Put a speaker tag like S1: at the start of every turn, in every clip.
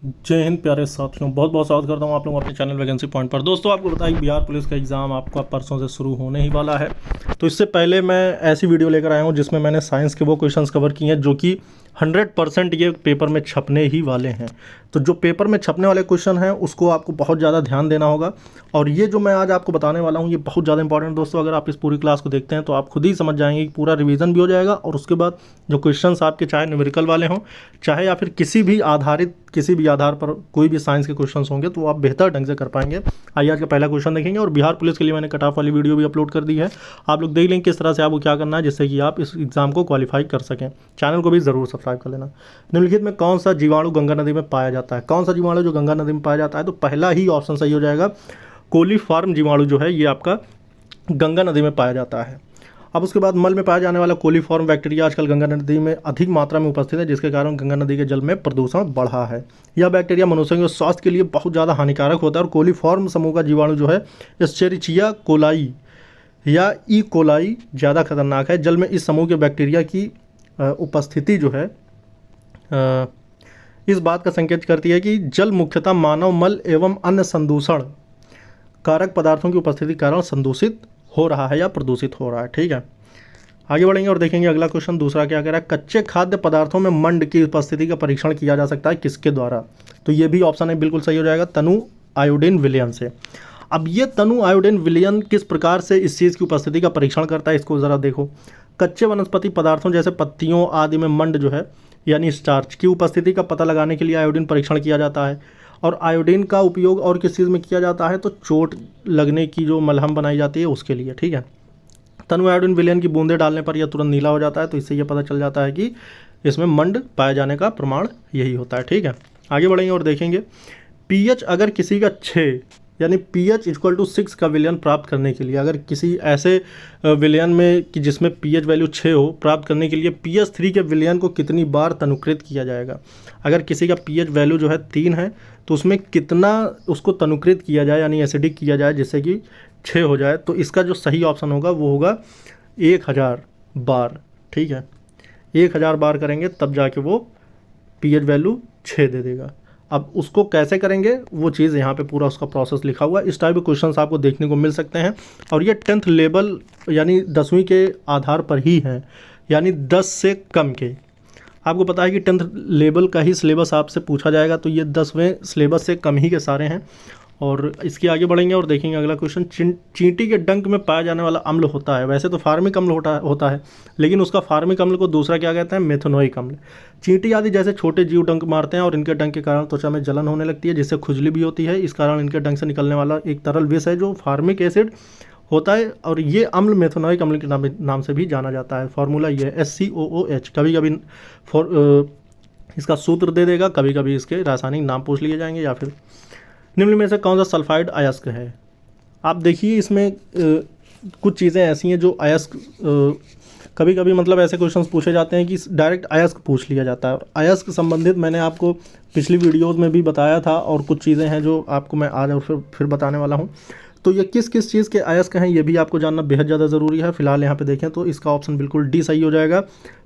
S1: जय हिंद प्यारे साथियों, बहुत बहुत स्वागत करता हूं आप लोगों अपने चैनल वैकेंसी पॉइंट पर। दोस्तों, आपको बताया कि बिहार पुलिस का एग्ज़ाम आपका परसों से शुरू होने ही वाला है। तो इससे पहले मैं ऐसी वीडियो लेकर आया हूं जिसमें मैंने साइंस के वो क्वेश्चंस कवर किए हैं जो कि 100% ये पेपर में छपने ही वाले हैं। तो जो पेपर में छपने वाले क्वेश्चन हैं उसको आपको बहुत ज़्यादा ध्यान देना होगा। और ये जो मैं आज आपको बताने वाला हूँ ये बहुत ज़्यादा इंपॉर्टेंट दोस्तों। अगर आप इस पूरी क्लास को देखते हैं तो आप खुद ही समझ जाएंगे कि पूरा रिवीजन भी हो जाएगा और उसके बाद जो क्वेश्चंस आपके चाहे न्यूमेरिकल वाले हों, चाहे या फिर किसी भी आधार पर कोई भी साइंस के क्वेश्चंस होंगे तो आप बेहतर ढंग से कर पाएंगे। आइए आज का पहला क्वेश्चन देखेंगे। और बिहार पुलिस के लिए मैंने कट ऑफ वाली वीडियो भी अपलोड कर दी है, आप लोग देख लेंगे किस तरह से आपको क्या करना है जिससे कि आप इस एग्जाम को क्वालिफाई कर सकें। चैनल को भी ज़रूर सब्सक्राइब कर लेना। निम्नलिखित में कौन सा जीवाणु गंगा नदी में पाया जाता है? कौन सा जीवाणु जो गंगा नदी में पाया जाता है? तो पहला ही ऑप्शन सही हो जाएगा। कोलीफॉर्म जीवाणु जो है ये आपका गंगा नदी में पाया जाता है। अब उसके बाद मल में पाया जाने वाला कोलीफॉर्म बैक्टीरिया आजकल गंगा नदी में अधिक मात्रा में उपस्थित है, जिसके कारण गंगा नदी के जल में प्रदूषण बढ़ा है। यह बैक्टीरिया मनुष्यों के स्वास्थ्य के लिए बहुत ज़्यादा हानिकारक होता है। और कोलीफॉर्म समूह का जीवाणु जो है एस्चेरिचिया कोलाई या ई कोलाई ज़्यादा खतरनाक है। जल में इस समूह के बैक्टीरिया की उपस्थिति जो है इस बात का संकेत करती है कि जल मुख्यतः मानव मल एवं अन्य संदूषण कारक पदार्थों की उपस्थिति के कारण संदूषित हो रहा है या प्रदूषित हो रहा है। ठीक है, आगे बढ़ेंगे और देखेंगे अगला क्वेश्चन दूसरा क्या कह रहा है। कच्चे खाद्य पदार्थों में मंड की उपस्थिति का परीक्षण किया जा सकता है किसके द्वारा? तो ये भी ऑप्शन है बिल्कुल सही हो जाएगा, तनु आयोडीन विलयन से। अब ये तनु आयोडीन विलयन किस प्रकार से इस चीज़ की उपस्थिति का परीक्षण करता है, इसको ज़रा देखो। कच्चे वनस्पति पदार्थों जैसे पत्तियों आदि में मंड जो है यानी स्टार्च की उपस्थिति का पता लगाने के लिए आयोडीन परीक्षण किया जाता है। और आयोडीन का उपयोग और किस चीज़ में किया जाता है? तो चोट लगने की जो मलहम बनाई जाती है उसके लिए। ठीक है, तनु आयोडीन विलयन की बूंदे डालने पर यह तुरंत नीला हो जाता है, तो इससे यह पता चल जाता है कि इसमें मंड पाए जाने का प्रमाण यही होता है। ठीक है, आगे बढ़ेंगे और देखेंगे पीएच अगर किसी का 6 यानी pH = 6 का विलयन प्राप्त करने के लिए, अगर किसी ऐसे विलयन में कि जिसमें pH वैल्यू 6 हो, प्राप्त करने के लिए pH 3 के विलयन को कितनी बार तनुकृत किया जाएगा? अगर किसी का pH वैल्यू जो है 3 है तो उसमें कितना उसको तनुकृत किया जाए यानी एसिडिक किया जाए जिससे कि 6 हो जाए? तो इसका जो सही ऑप्शन होगा वो होगा 1000 बार। ठीक है, 1000 बार करेंगे तब जाके वो pH वैल्यू 6 दे देगा। अब उसको कैसे करेंगे वो चीज़ यहाँ पे पूरा उसका प्रोसेस लिखा हुआ है। इस टाइप के क्वेश्चंस आपको देखने को मिल सकते हैं और ये 10th लेवल यानी 10वीं के आधार पर ही हैं, यानी 10 से कम के। आपको पता है कि 10th लेवल का ही सिलेबस आपसे पूछा जाएगा, तो ये 10वें सिलेबस से कम ही के सारे हैं। और इसके आगे बढ़ेंगे और देखेंगे अगला क्वेश्चन। चींटी के डंक में पाया जाने वाला अम्ल होता है, वैसे तो फार्मिक अम्ल होता है, लेकिन उसका फार्मिक अम्ल को दूसरा क्या कहते हैं? मेथनोइक अम्ल। चींटी आदि जैसे छोटे जीव डंक मारते हैं और इनके डंक के कारण त्वचा में जलन होने लगती है जिससे खुजली भी होती है। इस कारण इनके डंक से निकलने वाला एक तरल विष है जो फार्मिक एसिड होता है और ये अम्ल मेथनोइक अम्ल के नाम से भी जाना जाता है। फॉर्मूला ये है SCOOH। कभी कभी इसका सूत्र दे देगा, कभी कभी इसके रासायनिक नाम पूछ लिए जाएंगे। या फिर निम्न में से कौन सा सल्फाइड अयस्क है? आप देखिए इसमें कुछ चीज़ें ऐसी हैं जो अयस्क कभी कभी मतलब ऐसे क्वेश्चंस पूछे जाते हैं कि डायरेक्ट अयस्क पूछ लिया जाता है। और अयस्क संबंधित मैंने आपको पिछली वीडियोस में भी बताया था और कुछ चीज़ें हैं जो आपको मैं आज और फिर बताने वाला हूँ। तो ये किस किस चीज़ के अयस्क हैं ये भी आपको जानना बेहद ज़्यादा ज़रूरी है। फिलहाल यहाँ पे देखें तो इसका ऑप्शन बिल्कुल डी सही हो जाएगा।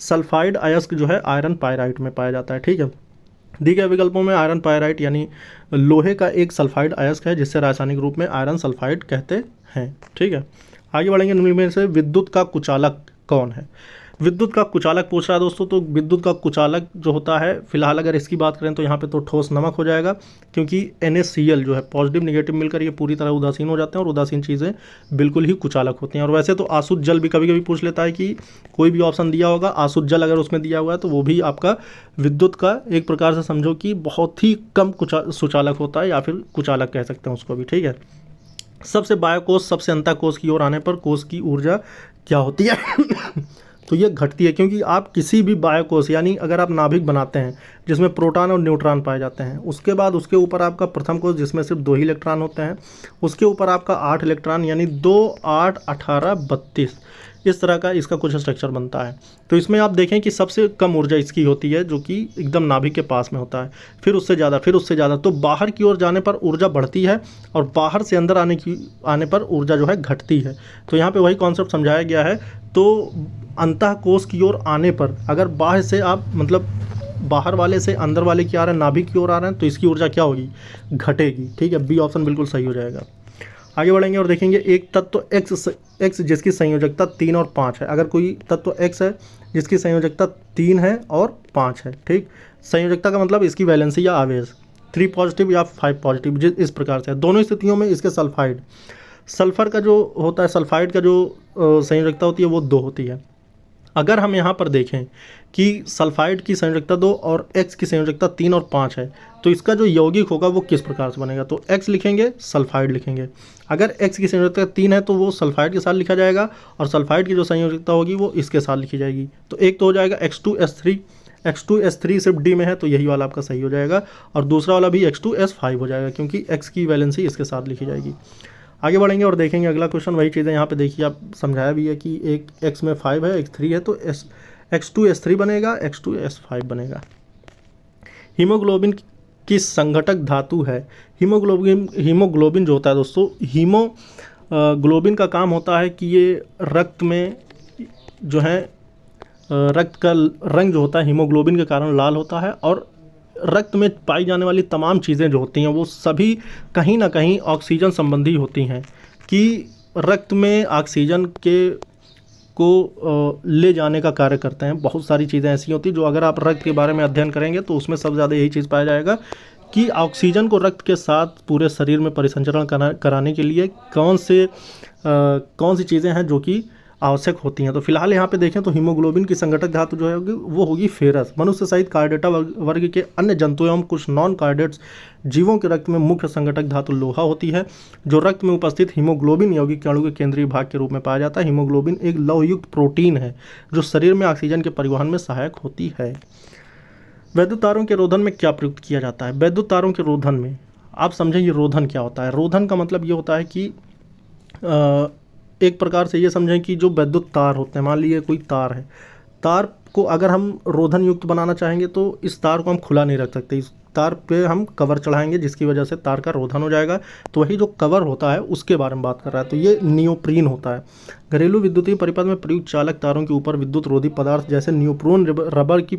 S1: सल्फाइड अयस्क जो है आयरन पायराइट में पाया जाता है। ठीक है, दी गए विकल्पों में आयरन पायराइट यानी लोहे का एक सल्फाइड अयस्क है जिससे रासायनिक रूप में आयरन सल्फाइड कहते हैं। ठीक है, आगे बढ़ेंगे। निम्न में से विद्युत का कुचालक कौन है? विद्युत का कुचालक पूछ रहा है दोस्तों, तो विद्युत का कुचालक जो होता है, फिलहाल अगर इसकी बात करें तो यहाँ पे तो ठोस नमक हो जाएगा, क्योंकि NaCl जो है पॉजिटिव निगेटिव मिलकर ये पूरी तरह उदासीन हो जाते हैं और उदासीन चीज़ें बिल्कुल ही कुचालक होती हैं। और वैसे तो आसुत जल भी कभी कभी पूछ लेता है कि कोई भी ऑप्शन दिया होगा आसुत जल अगर उसमें दिया हुआ है तो वो भी आपका विद्युत का एक प्रकार से समझो कि बहुत ही कम सुचालक होता है या फिर कुचालक कह सकते हैं उसको भी। ठीक है, सबसे बाह्यकोश सबसे अंतःकोश की ओर आने पर कोश की ऊर्जा क्या होती है? तो ये घटती है, क्योंकि आप किसी भी बाह्यकोश यानी अगर आप नाभिक बनाते हैं जिसमें प्रोटॉन और न्यूट्रॉन पाए जाते हैं, उसके बाद उसके ऊपर आपका प्रथम कोश जिसमें सिर्फ 2 ही इलेक्ट्रॉन होते हैं, उसके ऊपर आपका 8 इलेक्ट्रॉन यानी 2, 8, 18, 32 इस तरह का इसका कुछ स्ट्रक्चर बनता है। तो इसमें आप देखें कि सबसे कम ऊर्जा इसकी होती है जो कि एकदम नाभिक के पास में होता है, फिर उससे ज़्यादा, तो बाहर की ओर जाने पर ऊर्जा बढ़ती है और बाहर से अंदर आने पर ऊर्जा जो है घटती है। तो यहाँ पे वही कॉन्सेप्ट समझाया गया है। तो अंतःकोश की ओर आने पर अगर बाहर से आप मतलब बाहर वाले से अंदर वाले की आ रहे हैं, नाभिक की ओर आ रहे हैं, तो इसकी ऊर्जा क्या होगी, घटेगी। ठीक है, बी ऑप्शन बिल्कुल सही हो जाएगा। आगे बढ़ेंगे और देखेंगे एक तत्व एक्स जिसकी संयोजकता 3 और 5 है। अगर कोई तत्व एक्स है जिसकी संयोजकता 3 है और 5 है, ठीक, संयोजकता का मतलब इसकी वैलेंसी या आवेश 3 पॉजिटिव या 5 पॉजिटिव, इस प्रकार से दोनों स्थितियों में इसके सल्फर का जो होता है, सल्फाइड का जो संयोजकता होती है वो 2 होती है। अगर हम यहाँ पर देखें कि सल्फाइड की संयोजकता 2 और एक्स की संयोजकता 3 और 5 है, तो इसका जो यौगिक होगा वो किस प्रकार से बनेगा, तो एक्स लिखेंगे, सल्फाइड लिखेंगे। अगर एक्स की संयोजकता 3 है तो वो सल्फाइड के साथ लिखा जाएगा, और सल्फाइड की जो संयोजकता होगी वो इसके साथ लिखी जाएगी। तो एक तो हो जाएगा X2S3 सिर्फ डी में है, तो यही वाला आपका सही हो जाएगा, और दूसरा वाला भी X2S5 हो जाएगा, क्योंकि एक्स की वैलेंसी इसके साथ लिखी जाएगी। आगे बढ़ेंगे और देखेंगे अगला क्वेश्चन। वही चीज़ें यहाँ पे देखिए, आप समझाया भी है कि एक x में 5 है, एक 3 है, तो X2S3 बनेगा, X2S5 बनेगा। हीमोग्लोबिन की संघटक धातु है। हीमोग्लोबिन जो होता है दोस्तों, हीमोग्लोबिन का काम होता है कि ये रक्त में जो है रक्त का रंग जो होता है हीमोग्लोबिन के कारण लाल होता है, और रक्त में पाई जाने वाली तमाम चीज़ें जो होती हैं वो सभी कहीं ना कहीं ऑक्सीजन संबंधी होती हैं, कि रक्त में ऑक्सीजन को ले जाने का कार्य करते हैं। बहुत सारी चीज़ें ऐसी होती हैं जो अगर आप रक्त के बारे में अध्ययन करेंगे तो उसमें सबसे ज़्यादा यही चीज़ पाया जाएगा कि ऑक्सीजन को रक्त के साथ पूरे शरीर में परिसंचरण कराने के लिए कौन सी चीज़ें हैं जो कि आवश्यक होती हैं। तो फिलहाल यहाँ पे देखें तो हीमोग्लोबिन की संघटक धातु जो है वो होगी फेरस। मनुष्य सहित कार्डेटा वर्ग के अन्य जंतुओं एवं कुछ नॉन कार्डेट्स जीवों के रक्त में मुख्य संघटक धातु लोहा होती है, जो रक्त में उपस्थित हीमोग्लोबिन यौगिक अणु के केंद्रीय भाग के रूप में पाया जाता है। हीमोग्लोबिन एक लौहयुक्त प्रोटीन है जो शरीर में ऑक्सीजन के परिवहन में सहायक होती है। वैद्युत तारों के रोधन में क्या प्रयुक्त किया जाता है? वैद्युत तारों के रोधन में आप समझें ये रोधन क्या होता है। रोधन का मतलब ये होता है कि एक प्रकार से ये समझें कि जो विद्युत तार होते हैं, मान लीजिए कोई तार है, तार को अगर हम रोधन युक्त बनाना चाहेंगे तो इस तार को हम खुला नहीं रख सकते, इस तार पे हम कवर चढ़ाएंगे जिसकी वजह से तार का रोधन हो जाएगा। तो वही जो कवर होता है उसके बारे में बात कर रहा है, तो ये नियोप्रीन होता है। घरेलू विद्युतीय परिपथ में प्रयुक्त चालक तारों के ऊपर विद्युत रोधी पदार्थ जैसे नियोप्रीन रबर की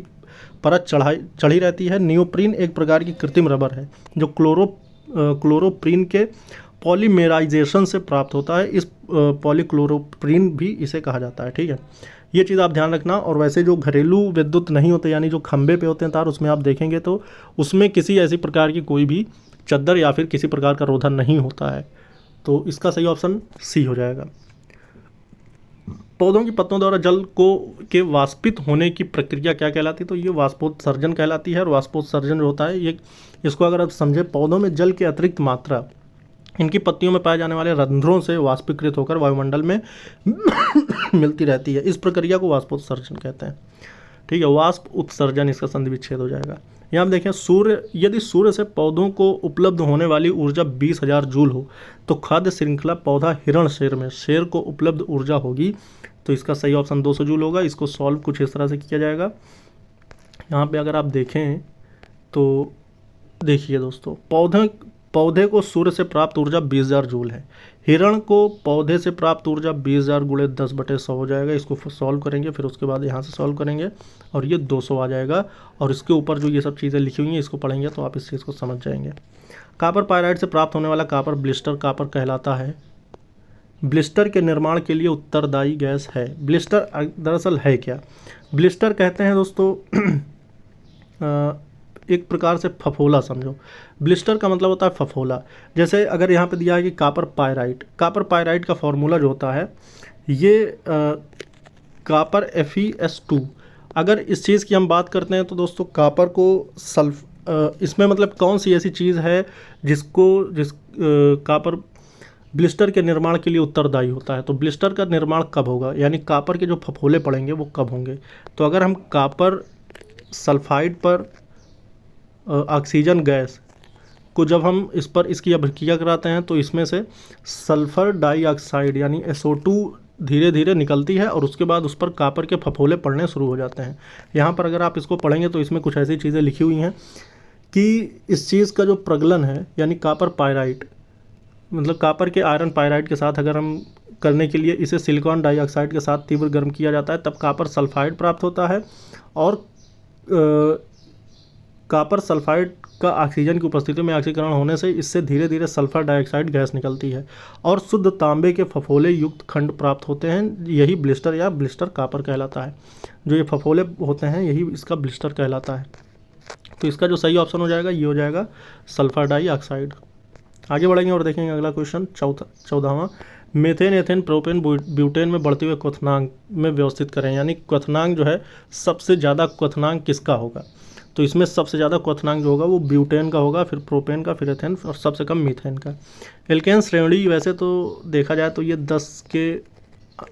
S1: परत चढ़ी रहती है। नियोप्रीन एक प्रकार की कृत्रिम रबर है जो क्लोरोप्रीन के पॉलीमेराइजेशन से प्राप्त होता है। इस पॉलीक्लोरोप्रीन भी इसे कहा जाता है। ठीक है, ये चीज़ आप ध्यान रखना। और वैसे जो घरेलू विद्युत नहीं होते, यानी जो खंभे पे होते हैं तार, उसमें आप देखेंगे तो उसमें किसी ऐसी प्रकार की कोई भी चद्दर या फिर किसी प्रकार का रोधन नहीं होता है। तो इसका सही ऑप्शन सी हो जाएगा। पौधों की पत्तों द्वारा जल के वाष्पित होने की प्रक्रिया क्या कहलाती है? तो ये वाष्पोत्सर्जन कहलाती है। और वाष्पोत्सर्जन जो होता है, ये इसको अगर आप समझे, पौधों में जल की अतिरिक्त मात्रा इनकी पत्तियों में पाए जाने वाले रंध्रों से वाष्पीकृत होकर वायुमंडल में मिलती रहती है। इस प्रक्रिया को वाष्पोत्सर्जन कहते हैं। ठीक है, वाष्प उत्सर्जन इसका संधि विच्छेद हो जाएगा। यहाँ देखें, यदि सूर्य से पौधों को उपलब्ध होने वाली ऊर्जा 20,000 जूल हो तो खाद्य श्रृंखला पौधा हिरण शेर को उपलब्ध ऊर्जा होगी। तो इसका सही ऑप्शन 200 जूल होगा। इसको सॉल्व कुछ इस तरह से किया जाएगा। यहाँ पे अगर आप देखें तो देखिए दोस्तों, पौधे को सूर्य से प्राप्त ऊर्जा 20,000 जूल है। हिरण को पौधे से प्राप्त ऊर्जा 20,000 गुणे 10/100 हो जाएगा। इसको सॉल्व करेंगे, फिर उसके बाद यहाँ से सॉल्व करेंगे और ये 200 आ जाएगा। और इसके ऊपर जो ये सब चीज़ें लिखी हुई हैं इसको पढ़ेंगे तो आप इस चीज़ को समझ जाएंगे। कॉपर पायराइड से प्राप्त होने वाला कॉपर ब्लिस्टर कॉपर कहलाता है। ब्लिस्टर के निर्माण के लिए उत्तरदायी गैस है। ब्लिस्टर दरअसल है क्या? ब्लिस्टर कहते हैं दोस्तों एक प्रकार से फफोला समझो। ब्लिस्टर का मतलब होता है फफोला। जैसे अगर यहाँ पे दिया है कि कॉपर पायराइट का फॉर्मूला जो होता है ये कॉपर Fe(S2). अगर इस चीज़ की हम बात करते हैं तो दोस्तों कॉपर को इसमें मतलब कौन सी ऐसी चीज़ है जिस कॉपर ब्लिस्टर के निर्माण के लिए उत्तरदायी होता है? तो ब्लिस्टर का निर्माण कब होगा, यानी कॉपर के जो फफोले पड़ेंगे वो कब होंगे? तो अगर हम कॉपर सल्फाइड पर ऑक्सीजन गैस को जब हम इस पर इसकी अभिक्रिया कराते हैं तो इसमें से सल्फ़र डाइऑक्साइड यानी SO2 धीरे धीरे निकलती है और उसके बाद उस पर कॉपर के फफोले पड़ने शुरू हो जाते हैं। यहाँ पर अगर आप इसको पढ़ेंगे तो इसमें कुछ ऐसी चीज़ें लिखी हुई हैं कि इस चीज़ का जो प्रगलन है, यानी कॉपर पायराइट मतलब कॉपर के आयरन पायराइड के साथ अगर हम करने के लिए इसे सिलिकॉन डाइऑक्साइड के साथ तीव्र गर्म किया जाता है तब कॉपर सल्फाइड प्राप्त होता है। और कॉपर सल्फाइड का ऑक्सीजन की उपस्थिति में ऑक्सीकरण होने से इससे धीरे धीरे सल्फर डाइऑक्साइड गैस निकलती है और शुद्ध तांबे के फफोले युक्त खंड प्राप्त होते हैं। यही ब्लिस्टर या ब्लिस्टर कॉपर कहलाता है। जो ये फफोले होते हैं यही इसका ब्लिस्टर कहलाता है। तो इसका जो सही ऑप्शन हो जाएगा ये हो जाएगा सल्फर डाइऑक्साइड। आगे बढ़ेंगे और देखेंगे अगला क्वेश्चन 14वां। मीथेन, एथेन, प्रोपेन, ब्यूटेन में बढ़ते हुए क्वथनांक में व्यवस्थित करें, यानी क्वथनांक जो है सबसे ज़्यादा क्वथनांक किसका होगा। तो इसमें सबसे ज़्यादा क्वथनांक जो होगा वो ब्यूटेन का होगा, फिर प्रोपेन का, फिर एथेन और सबसे कम मीथेन का। एल्केन श्रेणी वैसे तो देखा जाए तो ये 10 के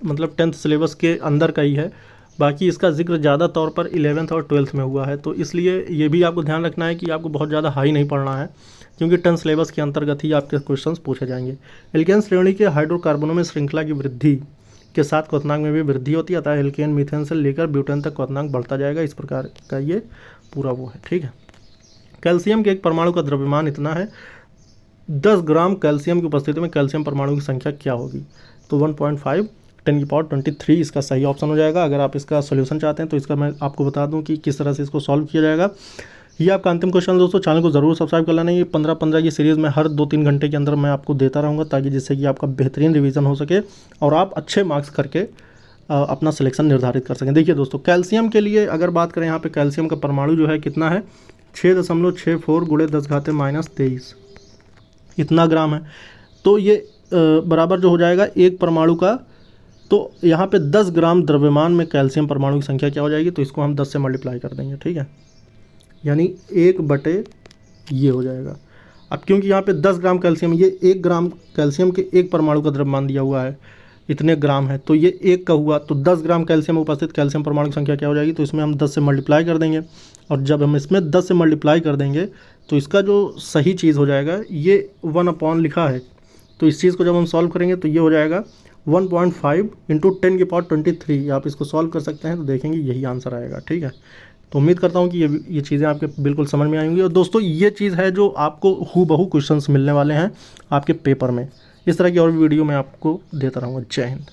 S1: मतलब 10th सिलेबस के अंदर का ही है, बाकी इसका जिक्र ज़्यादा तौर पर 11th और 12th में हुआ है। तो इसलिए ये भी आपको ध्यान रखना है कि आपको बहुत ज़्यादा हाई नहीं पढ़ना है, क्योंकि 10th सिलेबस के अंतर्गत ही आपके क्वेश्चंस पूछे जाएंगे। एल्केन श्रेणी के हाइड्रोकार्बनों में श्रृंखला की वृद्धि के साथ क्वथनांक में भी वृद्धि होती है, अतः एल्केन मीथेन से लेकर ब्यूटेन तक क्वथनांक बढ़ता जाएगा। इस प्रकार का ये पूरा वो है, ठीक है। कैल्शियम के एक परमाणु का द्रव्यमान इतना है, 10 ग्राम कैल्शियम की उपस्थिति में कैल्शियम परमाणु की संख्या क्या होगी। तो 1.5 10⁻23 इसका सही ऑप्शन हो जाएगा। अगर आप इसका सोल्यूशन चाहते हैं तो इसका मैं आपको बता दूं कि किस तरह से इसको सॉल्व किया जाएगा। ये आपका अंतिम क्वेश्चन दोस्तों। चैनल को ज़रूर सब्सक्राइब कर लेना। ये 15-15 की सीरीज़ में हर 2-3 घंटे के अंदर मैं आपको देता रहूँगा, ताकि जिससे कि आपका बेहतरीन रिवीजन हो सके और आप अच्छे मार्क्स करके अपना सिलेक्शन निर्धारित कर सकें। देखिए दोस्तों, कैल्शियम के लिए अगर बात करें, यहाँ पे कैल्शियम का परमाणु जो है कितना है, 6.64 × 10⁻23 इतना ग्राम है। तो ये बराबर जो हो जाएगा एक परमाणु का, तो यहाँ पे 10 ग्राम द्रव्यमान में कैल्शियम परमाणु की संख्या क्या हो जाएगी, तो इसको हम 10 से मल्टीप्लाई कर देंगे, ठीक है, यानी 1/, ये हो जाएगा। अब क्योंकि यहाँ पे 10 ग्राम कैल्शियम, ये 1 ग्राम कैल्शियम के एक परमाणु का द्रव्यमान दिया हुआ है, इतने ग्राम है, तो ये 1 का हुआ, तो 10 ग्राम कैल्शियम उपस्थित कैल्शियम परमाणु की संख्या क्या हो जाएगी, तो इसमें हम 10 से मल्टीप्लाई कर देंगे। और जब हम इसमें 10 से मल्टीप्लाई कर देंगे तो इसका जो सही चीज़ हो जाएगा, ये 1 लिखा है, तो इस चीज़ को जब हम सॉल्व करेंगे तो ये हो जाएगा 1.5 × 10⁻23। आप इसको सॉल्व कर सकते हैं तो देखेंगे यही आंसर आएगा, ठीक है। तो उम्मीद करता हूँ कि ये चीज़ें आपके बिल्कुल समझ में आएंगी। और दोस्तों, ये चीज़ है जो आपको हूबहू क्वेश्चंस मिलने वाले हैं आपके पेपर में। इस तरह की और भी वीडियो मैं आपको देता रहूँगा। जय हिंद।